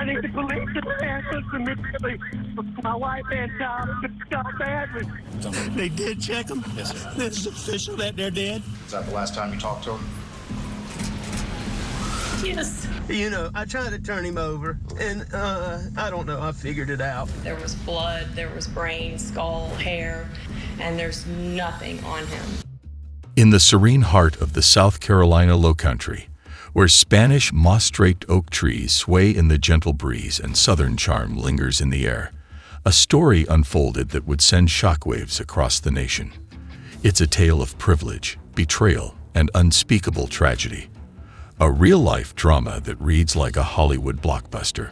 I need the police to answer immediately. My wife and child got badly. They did check him? Yes, sir. This is official that they're dead? Is that the last time you talked to him? Yes. You know, I tried to turn him over, and I don't know, I figured it out. There was blood, there was brain, skull, hair, and there's nothing on him. In the serene heart of the South Carolina Lowcountry, where Spanish moss-draped oak trees sway in the gentle breeze and southern charm lingers in the air, a story unfolded that would send shockwaves across the nation. It's a tale of privilege, betrayal, and unspeakable tragedy. A real-life drama that reads like a Hollywood blockbuster.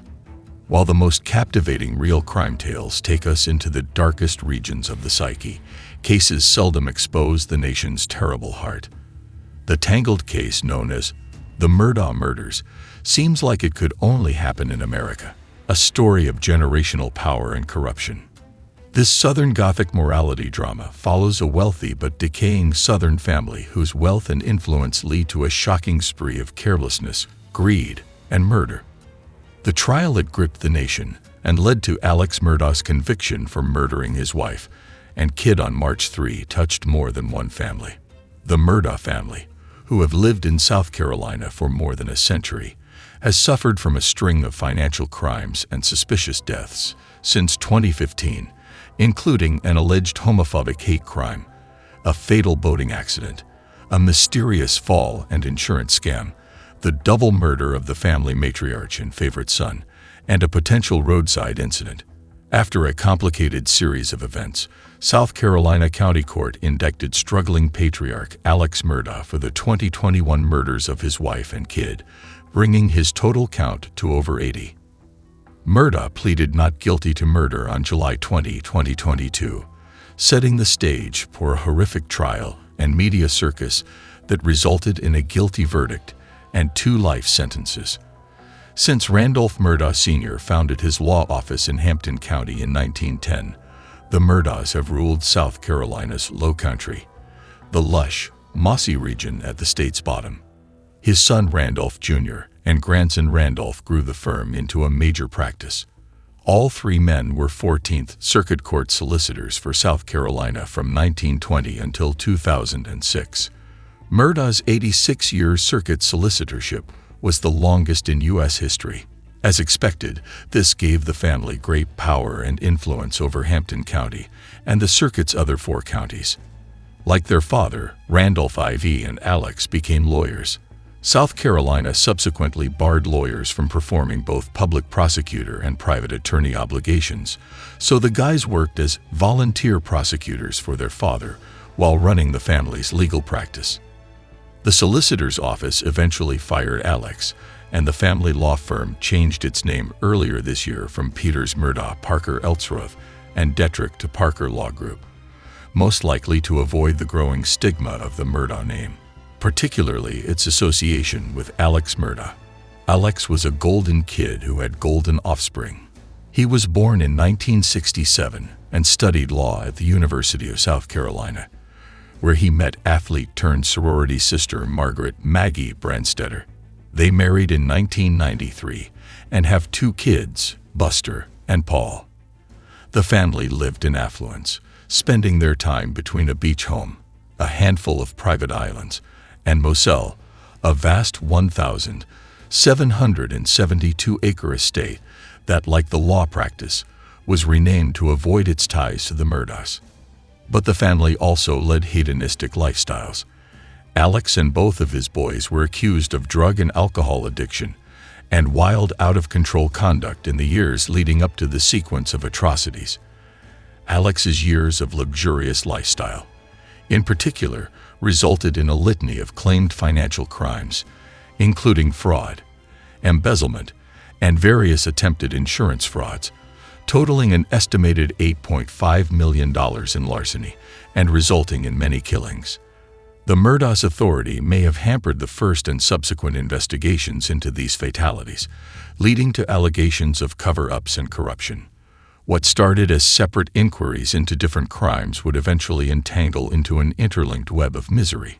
While the most captivating real crime tales take us into the darkest regions of the psyche, cases seldom expose the nation's terrible heart. The tangled case known as the Murdaugh murders seems like it could only happen in America, a story of generational power and corruption. This Southern Gothic morality drama follows a wealthy but decaying Southern family whose wealth and influence lead to a shocking spree of carelessness, greed, and murder. The trial that gripped the nation and led to Alex Murdaugh's conviction for murdering his wife and kid on March 3 touched more than one family. The Murdaugh family, who have lived in South Carolina for more than a century, has suffered from a string of financial crimes and suspicious deaths since 2015, including an alleged homophobic hate crime, a fatal boating accident, a mysterious fall and insurance scam, the double murder of the family matriarch and favorite son, and a potential roadside incident. After a complicated series of events, South Carolina County Court indicted struggling patriarch Alex Murdaugh for the 2021 murders of his wife and kid, bringing his total count to over 80. Murdaugh pleaded not guilty to murder on July 20, 2022, setting the stage for a horrific trial and media circus that resulted in a guilty verdict and 2 life sentences. Since Randolph Murdaugh Sr. founded his law office in Hampton County in 1910, the Murdaughs have ruled South Carolina's Lowcountry, the lush, mossy region at the state's bottom. His son Randolph Jr. and grandson Randolph grew the firm into a major practice. All 3 men were 14th Circuit Court solicitors for South Carolina from 1920 until 2006. Murdaugh's 86-year circuit solicitorship was the longest in U.S. history. As expected, this gave the family great power and influence over Hampton County and the circuit's other 4 counties. Like their father, Randolph IV and Alex became lawyers. South Carolina subsequently barred lawyers from performing both public prosecutor and private attorney obligations, so the guys worked as volunteer prosecutors for their father while running the family's legal practice. The solicitor's office eventually fired Alex, and the family law firm changed its name earlier this year from Peters Murdaugh Parker Ellsworth and Detrick to Parker Law Group, most likely to avoid the growing stigma of the Murdaugh name, particularly its association with Alex Murdaugh. Alex was a golden kid who had golden offspring. He was born in 1967 and studied law at the University of South Carolina, where he met athlete-turned-sorority sister Margaret Maggie Branstetter. They married in 1993 and have 2 kids, Buster and Paul. The family lived in affluence, spending their time between a beach home, a handful of private islands, and Moselle, a vast 1,772-acre estate that, like the law practice, was renamed to avoid its ties to the Murdaughs. But the family also led hedonistic lifestyles. Alex and both of his boys were accused of drug and alcohol addiction and wild, out-of-control conduct in the years leading up to the sequence of atrocities. Alex's years of luxurious lifestyle, in particular, resulted in a litany of claimed financial crimes, including fraud, embezzlement, and various attempted insurance frauds, totaling an estimated $8.5 million in larceny and resulting in many killings. The Murdaugh's authority may have hampered the first and subsequent investigations into these fatalities, leading to allegations of cover-ups and corruption. What started as separate inquiries into different crimes would eventually entangle into an interlinked web of misery.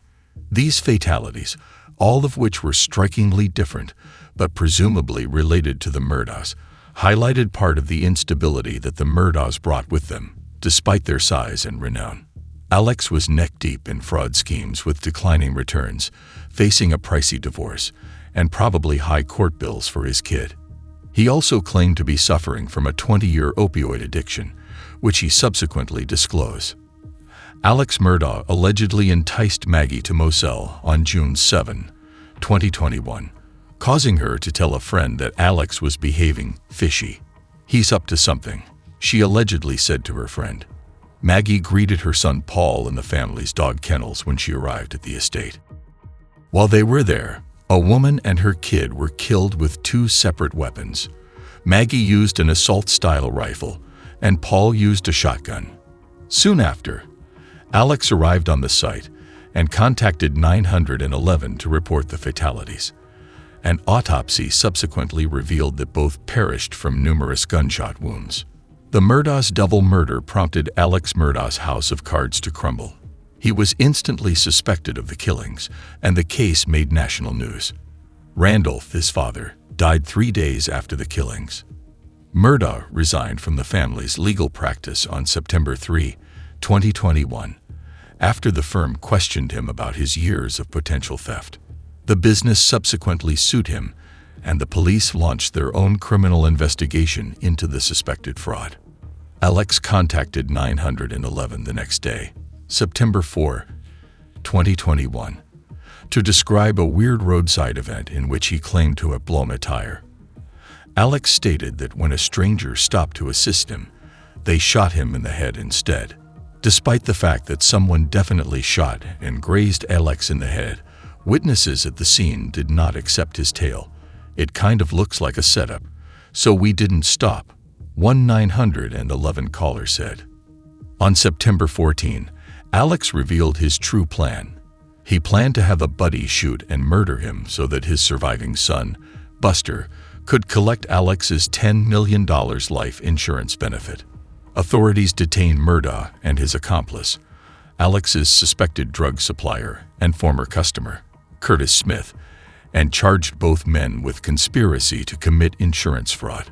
These fatalities, all of which were strikingly different, but presumably related to the Murdaughs, highlighted part of the instability that the Murdaughs brought with them, despite their size and renown. Alex was neck-deep in fraud schemes with declining returns, facing a pricey divorce, and probably high court bills for his kid. He also claimed to be suffering from a 20-year opioid addiction, which he subsequently disclosed. Alex Murdaugh allegedly enticed Maggie to Moselle on June 7, 2021, causing her to tell a friend that Alex was behaving fishy. "He's up to something," she allegedly said to her friend. Maggie greeted her son Paul in the family's dog kennels when she arrived at the estate. While they were there, a woman and her kid were killed with 2 separate weapons. Maggie used an assault-style rifle, and Paul used a shotgun. Soon after, Alex arrived on the site and contacted 911 to report the fatalities. An autopsy subsequently revealed that both perished from numerous gunshot wounds. The Murdaugh's double murder prompted Alex Murdaugh's house of cards to crumble. He was instantly suspected of the killings, and the case made national news. Randolph, his father, died 3 days after the killings. Murdaugh resigned from the family's legal practice on September 3, 2021, after the firm questioned him about his years of potential theft. The business subsequently sued him, and the police launched their own criminal investigation into the suspected fraud. Alex contacted 911 the next day, September 4, 2021, to describe a weird roadside event in which he claimed to have blown a tire. Alex stated that when a stranger stopped to assist him, they shot him in the head instead. Despite the fact that someone definitely shot and grazed Alex in the head, witnesses at the scene did not accept his tale. "It kind of looks like a setup, so we didn't stop," one 911 caller said. On September 14, Alex revealed his true plan. He planned to have a buddy shoot and murder him so that his surviving son, Buster, could collect Alex's $10 million life insurance benefit. Authorities detained Murdaugh and his accomplice, Alex's suspected drug supplier and former customer, Curtis Smith, and charged both men with conspiracy to commit insurance fraud.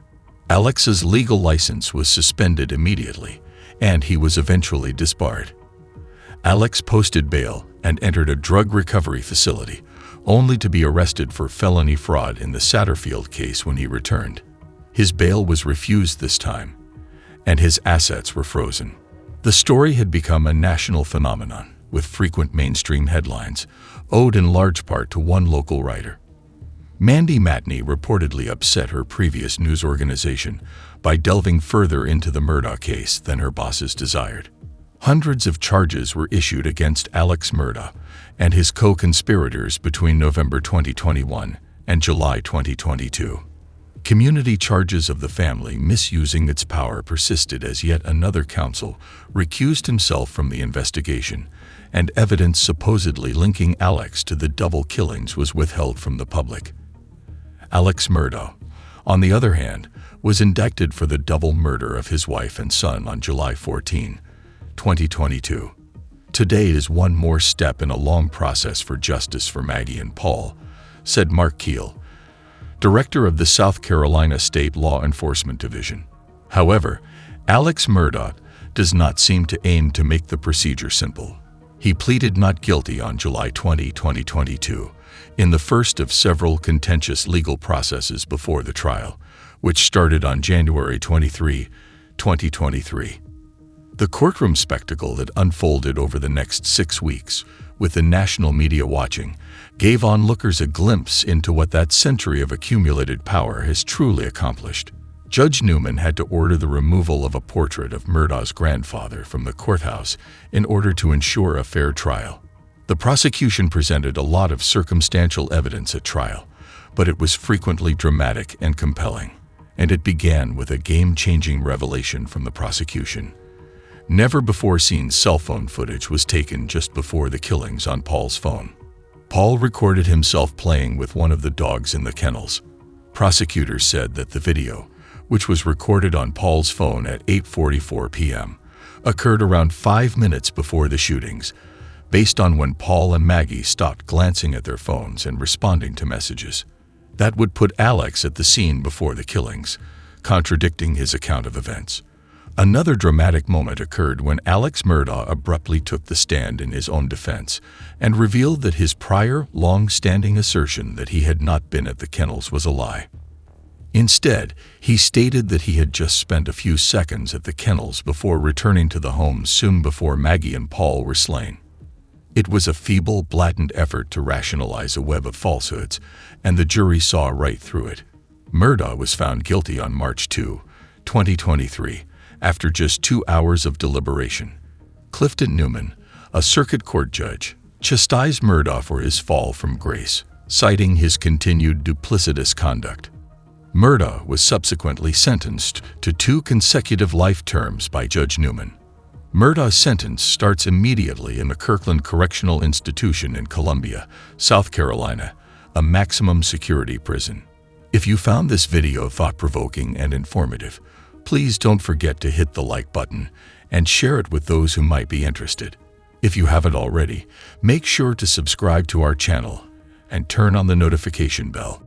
Alex's legal license was suspended immediately, and he was eventually disbarred. Alex posted bail and entered a drug recovery facility, only to be arrested for felony fraud in the Satterfield case when he returned. His bail was refused this time, and his assets were frozen. The story had become a national phenomenon, with frequent mainstream headlines, owed in large part to one local writer. Mandy Matney reportedly upset her previous news organization by delving further into the Murdaugh case than her bosses desired. Hundreds of charges were issued against Alex Murdaugh and his co-conspirators between November 2021 and July 2022. Community charges of the family misusing its power persisted as yet another counsel recused himself from the investigation, and evidence supposedly linking Alex to the double killings was withheld from the public. Alex Murdaugh, on the other hand, was indicted for the double murder of his wife and son on July 14, 2022. Today is one more step in a long process for justice for Maggie and Paul, said Mark Keel, director of the South Carolina State Law Enforcement Division. However, Alex Murdaugh does not seem to aim to make the procedure simple. He pleaded not guilty on July 20, 2022, in the first of several contentious legal processes before the trial, which started on January 23, 2023. The courtroom spectacle that unfolded over the next 6 weeks, with the national media watching, gave onlookers a glimpse into what that century of accumulated power has truly accomplished. Judge Newman had to order the removal of a portrait of Murdaugh's grandfather from the courthouse in order to ensure a fair trial. The prosecution presented a lot of circumstantial evidence at trial, but it was frequently dramatic and compelling, and it began with a game-changing revelation from the prosecution. Never-before-seen cell phone footage was taken just before the killings on Paul's phone. Paul recorded himself playing with one of the dogs in the kennels. Prosecutors said that the video, which was recorded on Paul's phone at 8:44 p.m., occurred around 5 minutes before the shootings, based on when Paul and Maggie stopped glancing at their phones and responding to messages. That would put Alex at the scene before the killings, contradicting his account of events. Another dramatic moment occurred when Alex Murdaugh abruptly took the stand in his own defense and revealed that his prior, long-standing assertion that he had not been at the kennels was a lie. Instead, he stated that he had just spent a few seconds at the kennels before returning to the home soon before Maggie and Paul were slain. It was a feeble, blatant effort to rationalize a web of falsehoods, and the jury saw right through it. Murdaugh was found guilty on March 2, 2023, after just 2 hours of deliberation. Clifton Newman, a circuit court judge, chastised Murdaugh for his fall from grace, citing his continued duplicitous conduct. Murdaugh was subsequently sentenced to 2 consecutive life terms by Judge Newman. Murdaugh's sentence starts immediately in the Kirkland Correctional Institution in Columbia, South Carolina, a maximum security prison. If you found this video thought-provoking and informative, please don't forget to hit the like button and share it with those who might be interested. If you haven't already, make sure to subscribe to our channel and turn on the notification bell.